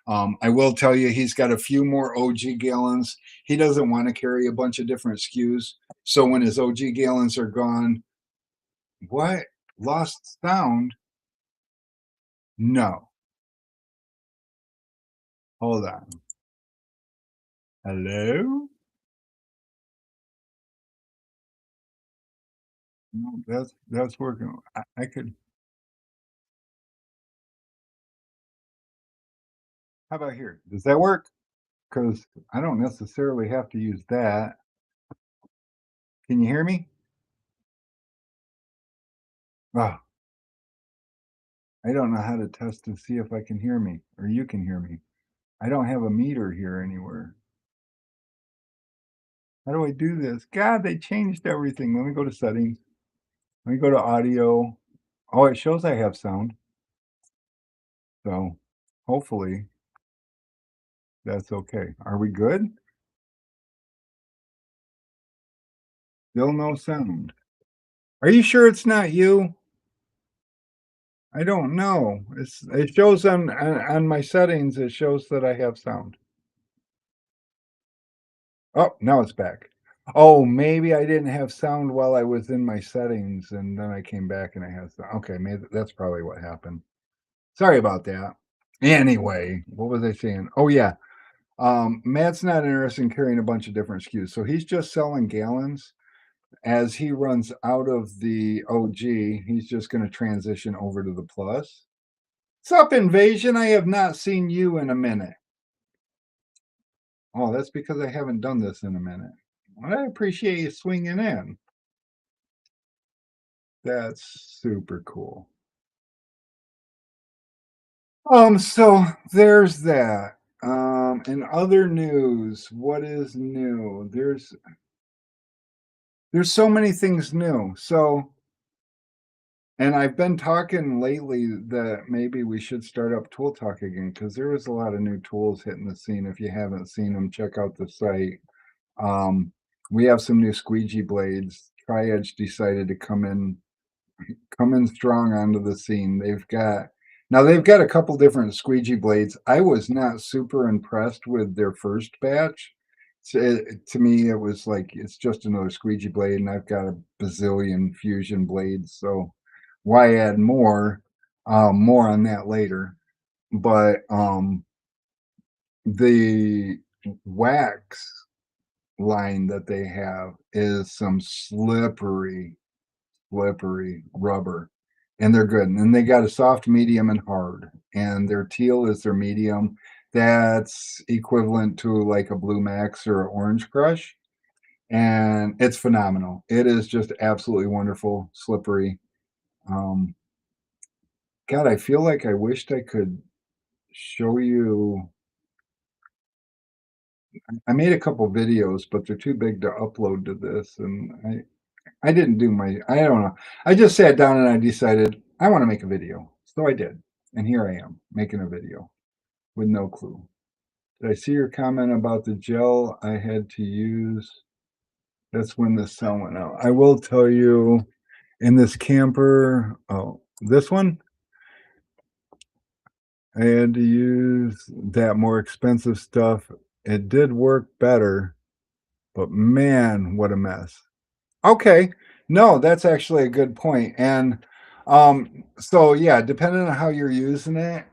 I will tell you, he's got a few more OG gallons. He doesn't want to carry a bunch of different SKUs. So when his OG gallons are gone, what? Lost sound? No. Hold on. Hello? No, that's working. I could. How about here? Does that work? Because I don't necessarily have to use that. Can you hear me? Oh, I don't know how to test to see if I can hear me or you can hear me. I don't have a meter here anywhere. How do I do this? God, they changed everything. Let me go to settings. Let me go to audio. Oh, it shows I have sound. So hopefully that's okay. Are we good? Still no sound. Are you sure it's not you? I don't know. It shows on my settings, it shows that I have sound. Oh, now it's back. Oh, maybe I didn't have sound while I was in my settings, and then I came back and I had sound. Okay, maybe that's probably what happened. Sorry about that. Anyway, what was I saying? Oh yeah. Matt's not interested in carrying a bunch of different SKUs, so he's just selling gallons. As he runs out of the OG, he's just going to transition over to the Plus. What's up, Invasion? I have not seen you in a minute. Oh, that's because I haven't done this in a minute. Well, I appreciate you swinging in. That's super cool. So there's that. In other news, what is new? There's so many things new. So, and I've been talking lately that maybe we should start up Tool Talk again, because there was a lot of new tools hitting the scene. If you haven't seen them, check out the site. We have some new squeegee blades. Tri-Edge decided to come in strong onto the scene. They've got a couple different squeegee blades. I was not super impressed with their first batch. To me, it was like it's just another squeegee blade, and I've got a bazillion fusion blades, so why add more? More on that later. But the wax line that they have is some slippery rubber, and they're good. And then they got a soft, medium, and hard, and their teal is their medium. That's equivalent to like a Blue Max or Orange Crush, and it's phenomenal. It is just absolutely wonderful, slippery. God, I feel like I wished I could show you. I made a couple videos, but they're too big to upload to this, and I didn't do my, I don't know. I just sat down and I decided I want to make a video. So I did. And here I am making a video with no clue. Did I see your comment about the gel I had to use? That's when the sound went out. I will tell you in this camper, this one, I had to use that more expensive stuff. It did work better, but man, what a mess. Okay. No, that's actually a good point. And so yeah, depending on how you're using it,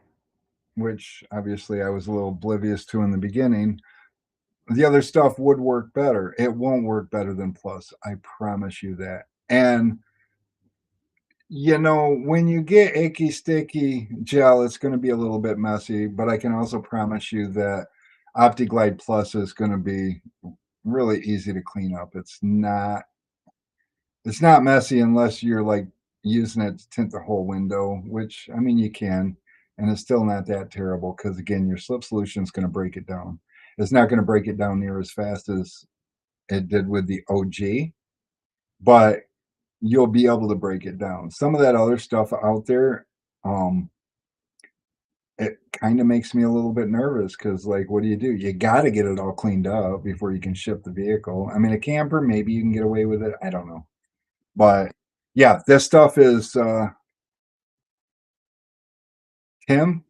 which obviously I was a little oblivious to in the beginning, the other stuff would work better. It won't work better than Plus. I promise you that. And when you get icky sticky gel, it's going to be a little bit messy, but I can also promise you that OptiGlide Plus is going to be really easy to clean up. It's not messy unless you're like using it to tint the whole window, which I mean you can, and it's still not that terrible because again, your slip solution is going to break it down. It's not going to break it down near as fast as it did with the OG, but you'll be able to break it down. Some of that other stuff out there, um, it kind of makes me a little bit nervous because, like, what do? You got to get it all cleaned up before you can ship the vehicle. I mean, a camper, maybe you can get away with it. I don't know. But yeah, this stuff is, Tim,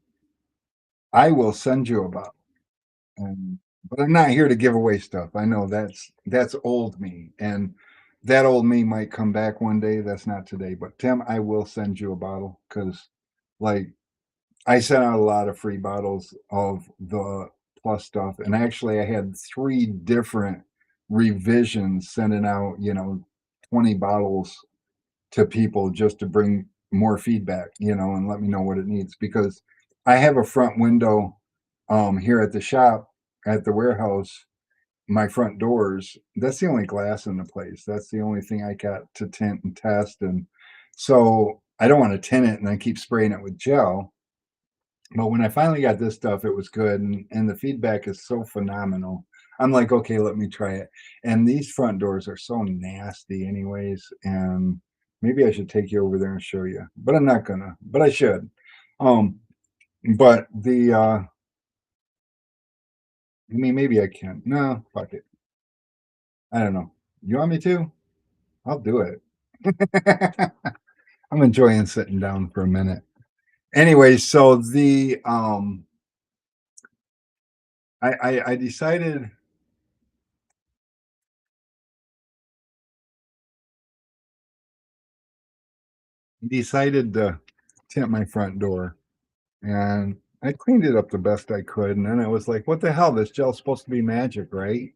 I will send you about. But I'm not here to give away stuff. I know that's old me, and that old me might come back one day. That's not today. But Tim, I will send you a bottle because, like, I sent out a lot of free bottles of the Plus stuff, and actually, I had 3 different revisions sending out, 20 bottles to people just to bring more feedback, and let me know what it needs because I have a front window here at the shop at the warehouse, my front doors, that's the only glass in the place. That's the only thing I got to tint and test. And so I don't want to tint it and then keep spraying it with gel. But when I finally got this stuff, it was good. And the feedback is so phenomenal. I'm like, okay, let me try it. And these front doors are so nasty, anyways. And maybe I should take you over there and show you, but I'm not gonna, but I should. Um, but I mean, maybe I can. No, fuck it. I don't know. You want me to? I'll do it. I'm enjoying sitting down for a minute. Anyway, so I decided to tint my front door, and I cleaned it up the best I could, and then I was like, what the hell? This gel's supposed to be magic, right?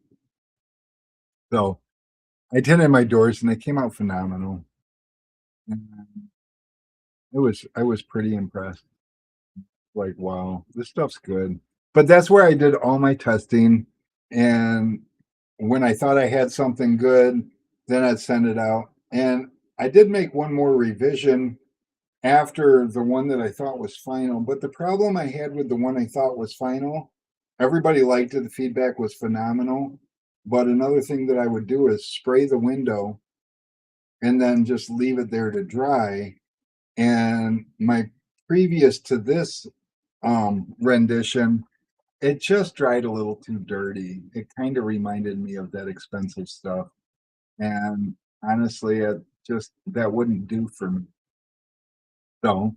So I tinted my doors and they came out phenomenal. And I was pretty impressed. Like, wow, this stuff's good. But that's where I did all my testing. And when I thought I had something good, then I'd send it out. And I did make one more revision after the one that I thought was final. But the problem I had with the one I thought was final, everybody liked it. The feedback was phenomenal. But another thing that I would do is spray the window and then just leave it there to dry. And my previous to this rendition, it just dried a little too dirty. It kind of reminded me of that expensive stuff. And honestly, it just that wouldn't do for me. So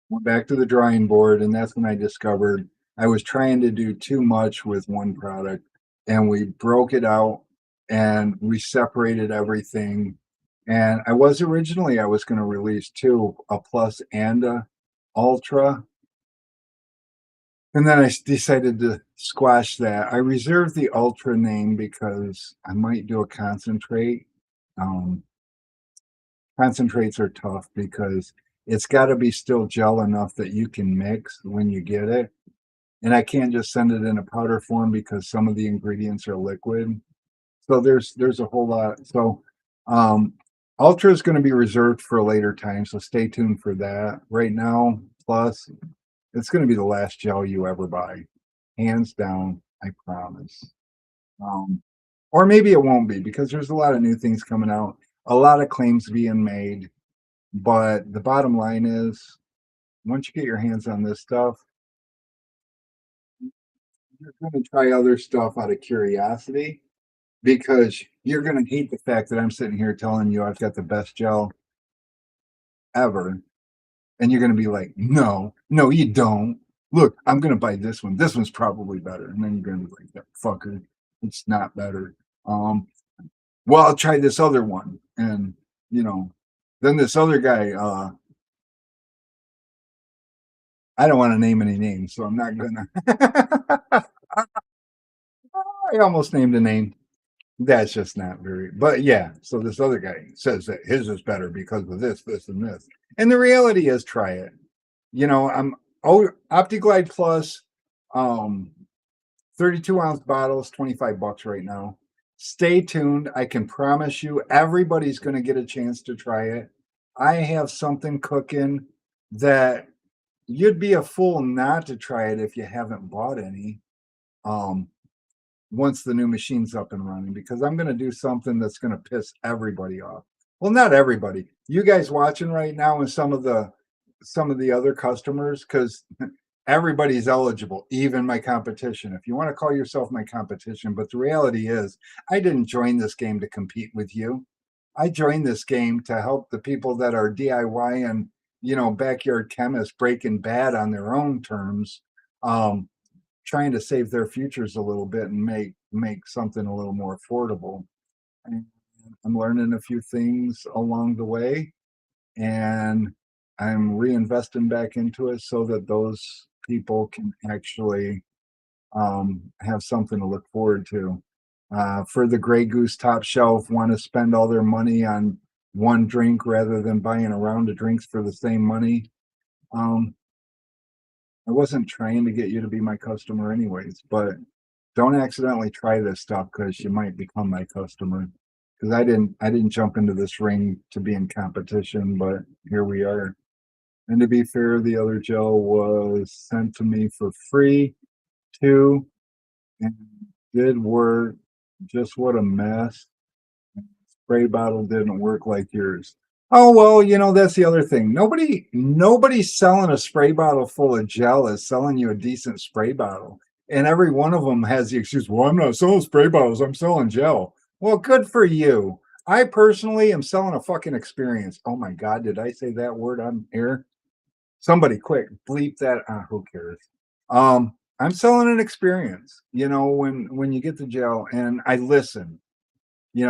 went back to the drawing board, and that's when I discovered I was trying to do too much with one product, and we broke it out and we separated everything. And I was going to release two, a Plus and a Ultra, and then I decided to squash that. I reserved the Ultra name because I might do a concentrate. Um, Concentrates are tough because it's got to be still gel enough that you can mix when you get it. And I can't just send it in a powder form because some of the ingredients are liquid. So there's a whole lot. So Ultra is going to be reserved for a later time. So stay tuned for that. Right now, Plus, it's going to be the last gel you ever buy. Hands down, I promise. Or maybe it won't be because there's a lot of new things coming out, a lot of claims being made. But the bottom line is, once you get your hands on this stuff, you're going to try other stuff out of curiosity because you're going to hate the fact that I'm sitting here telling you I've got the best gel ever. And you're going to be like, no, you don't. Look, I'm going to buy this one. This one's probably better. And then you're going to be like, that fucker, it's not better. Well, I'll try this other one. And, then this other guy, I don't want to name any names, so I'm not going to. I almost named a name. That's just not very, but yeah. So this other guy says that his is better because of this, this, and this. And the reality is, try it. You know, OptiGlide Plus, 32-ounce bottles, $25 right now. Stay tuned. I can promise you, everybody's going to get a chance to try it. I have something cooking that you'd be a fool not to try it if you haven't bought any. Once the new machine's up and running, because I'm going to do something that's going to piss everybody off. Well, not everybody. You guys watching right now and some of the other customers, because everybody's eligible, even my competition. If you want to call yourself my competition, but the reality is I didn't join this game to compete with you. I joined this game to help the people that are DIY and, backyard chemists breaking bad on their own terms. Trying to save their futures a little bit and make something a little more affordable. And I'm learning a few things along the way, and I'm reinvesting back into it so that those people can actually have something to look forward to. For the Grey Goose Top Shelf, want to spend all their money on one drink rather than buying a round of drinks for the same money. I wasn't trying to get you to be my customer anyways, but don't accidentally try this stuff because you might become my customer. Because I didn't jump into this ring to be in competition, but here we are. And to be fair, the other gel was sent to me for free too, and did work. Just what a mess. Spray bottle didn't work like yours. Oh, well, that's the other thing. Nobody's selling a spray bottle full of gel is selling you a decent spray bottle. And every one of them has the excuse, well, I'm not selling spray bottles, I'm selling gel. Well, good for you. I personally am selling a fucking experience. Oh my God, did I say that word on air? Somebody quick, bleep that. Who cares? I'm selling an experience, when you get the gel, and I listen.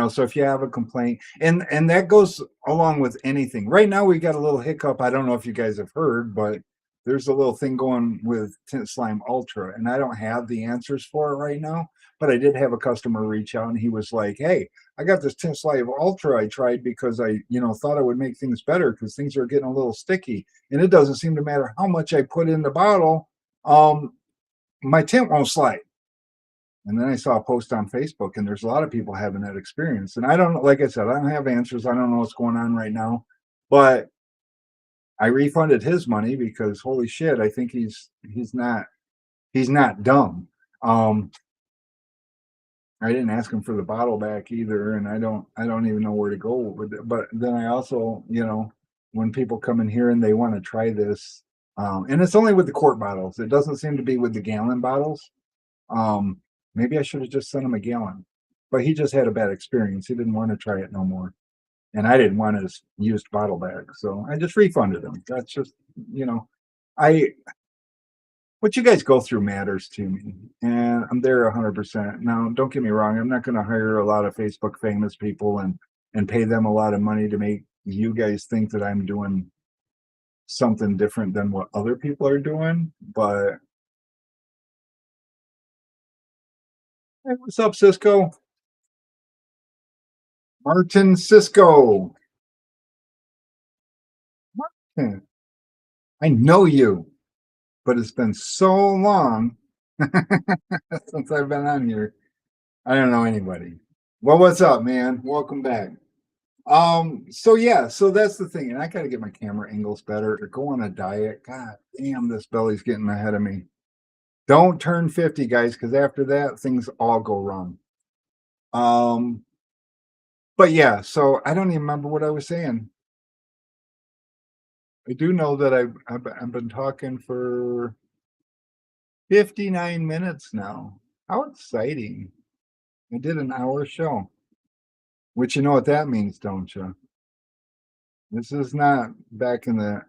So if you have a complaint, and that goes along with anything. Right now we got a little hiccup. I don't know if you guys have heard, but there's a little thing going with Tint Slime Ultra, and I don't have the answers for it right now, but I did have a customer reach out, and he was like, hey, I got this Tint Slime Ultra I tried because I thought I would make things better because things are getting a little sticky, and it doesn't seem to matter how much I put in the bottle, my tint won't slide. And then I saw a post on Facebook, and there's a lot of people having that experience. And I don't, like I said, I don't have answers. I don't know what's going on right now, but I refunded his money because holy shit, I think he's not dumb. I didn't ask him for the bottle back either, and I don't even know where to go with it. But then I also, when people come in here and they want to try this, and it's only with the quart bottles. It doesn't seem to be with the gallon bottles. Maybe I should have just sent him a gallon, but he just had a bad experience. He didn't want to try it no more. And I didn't want his used bottle back. So I just refunded him. That's just, what you guys go through matters to me. And I'm there 100%. Now, don't get me wrong. I'm not going to hire a lot of Facebook famous people and pay them a lot of money to make you guys think that I'm doing something different than what other people are doing. But hey, what's up, Cisco? Martin Cisco. Martin, I know you, but it's been so long since I've been on here. I don't know anybody. Well, what's up, man? Welcome back. So yeah, so that's the thing, and I gotta get my camera angles better or go on a diet. God damn, this belly's getting ahead of me. Don't turn 50, guys, because after that, things all go wrong. But yeah, so I don't even remember what I was saying. I do know that I've been talking for 59 minutes now. How exciting. I did an hour show. Which you know what that means, don't you? This is not back in the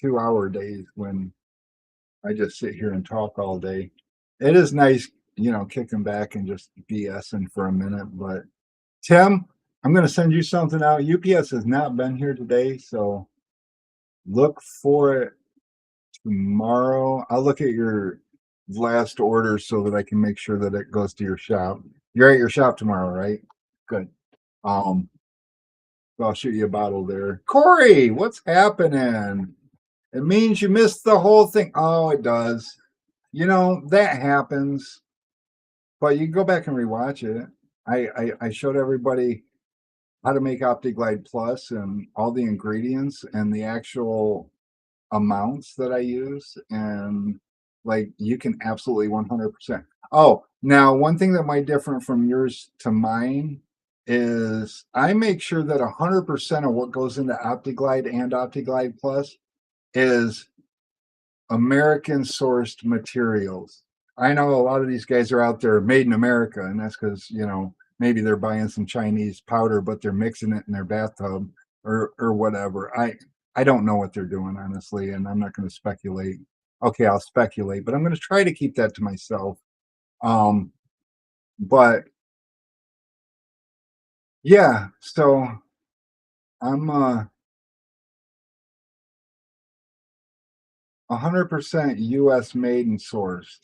2-hour days when I just sit here and talk all day. It is nice, kicking back and just BSing for a minute. But Tim, I'm going to send you something out. UPS has not been here today, so look for it tomorrow. I'll look at your last order so that I can make sure that it goes to your shop. You're at your shop tomorrow, right? Good. Um, I'll shoot you a bottle there. Corey, what's happening? It means you missed the whole thing. Oh, it does. You know, that happens, but you can go back and rewatch it. I showed everybody how to make OptiGlide Plus and all the ingredients and the actual amounts that I use. And like, you can absolutely 100%. Oh, now one thing that might differ from yours to mine is I make sure that 100% of what goes into OptiGlide and OptiGlide Plus is American sourced materials. I know a lot of these guys are out there made in America, and that's because, you know, maybe they're buying some Chinese powder, but they're mixing it in their bathtub or whatever. I don't know what they're doing, honestly, and I'm not going to speculate. Okay, I'll speculate, but I'm going to try to keep that to myself. But yeah, so I'm 100% US made and sourced.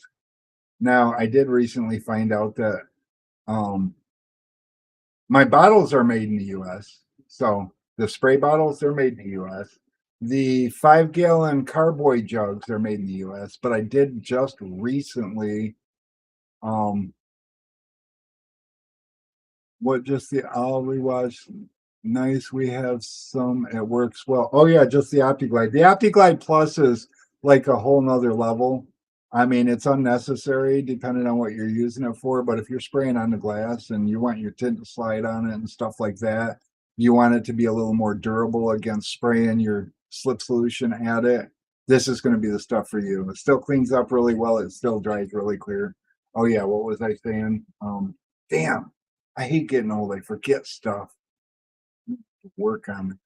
Now, I did recently find out that um my bottles are made in the US. So the spray bottles, they're made in the US. The 5 gallon carboy jugs are made in the US, but I did just recently what just the I'll rewatch. Nice. We have some, it works well. Oh yeah, just the OptiGlide. The OptiGlide Plus is like a whole nother level. I mean, it's unnecessary depending on what you're using it for, but if you're spraying on the glass and you want your tint to slide on it and stuff like that, you want it to be a little more durable against spraying your slip solution at it, this is going to be the stuff for you. It still cleans up really well. It still dries really clear. Oh yeah, what was I saying? Damn, I hate getting old. I forget stuff. Work on it.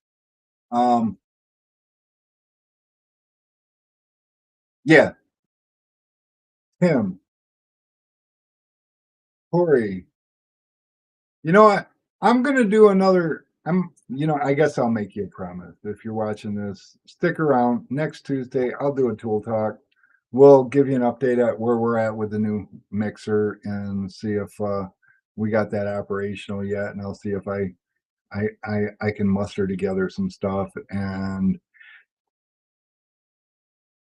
Um, yeah, Tim, Corey. You know what? I'm gonna do another. I guess I'll make you a promise. If you're watching this, stick around. Next Tuesday, I'll do a tool talk. We'll give you an update at where we're at with the new mixer and see if we got that operational yet. And I'll see if I can muster together some stuff. And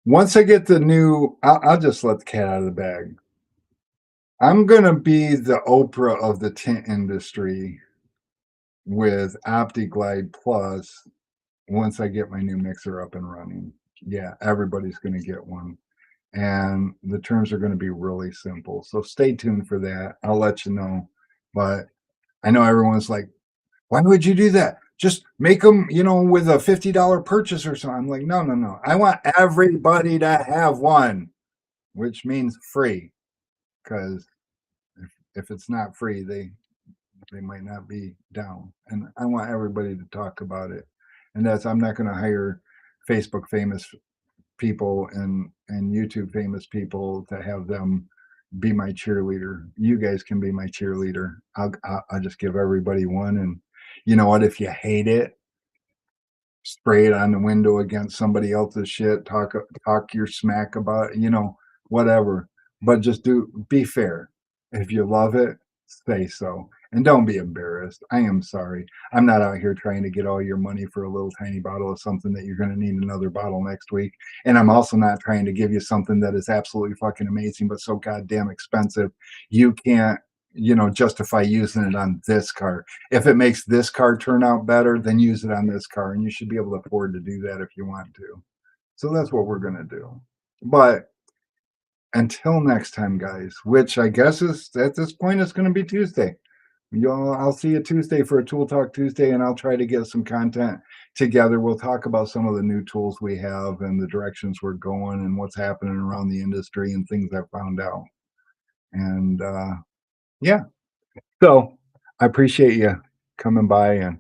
once I get the new, I'll just let the cat out of the bag. I'm gonna be the Oprah of the tint industry with OptiGlide Plus once I get my new mixer up and running. Yeah, everybody's gonna get one. And the terms are gonna be really simple. So stay tuned for that. I'll let you know. But I know everyone's like, why would you do that? Just make them, with a $50 purchase or something. I'm like, no, no, no. I want everybody to have one, which means free. Because if it's not free, they might not be down. And I want everybody to talk about it. And I'm not going to hire Facebook famous people and YouTube famous people to have them be my cheerleader. You guys can be my cheerleader. I'll just give everybody one. And you know what? If you hate it, spray it on the window against somebody else's shit. Talk your smack about it, whatever. But just be fair. If you love it, say so. And don't be embarrassed. I am sorry. I'm not out here trying to get all your money for a little tiny bottle of something that you're going to need another bottle next week. And I'm also not trying to give you something that is absolutely fucking amazing, but so goddamn expensive. You can't, justify using it on this car. If it makes this car turn out better, then use it on this car. And you should be able to afford to do that if you want to. So that's what we're going to do. But until next time, guys, which I guess is at this point, it's going to be Tuesday. I'll see you Tuesday for a Tool Talk Tuesday, and I'll try to get some content together. We'll talk about some of the new tools we have and the directions we're going and what's happening around the industry and things I found out. And yeah, so I appreciate you coming by and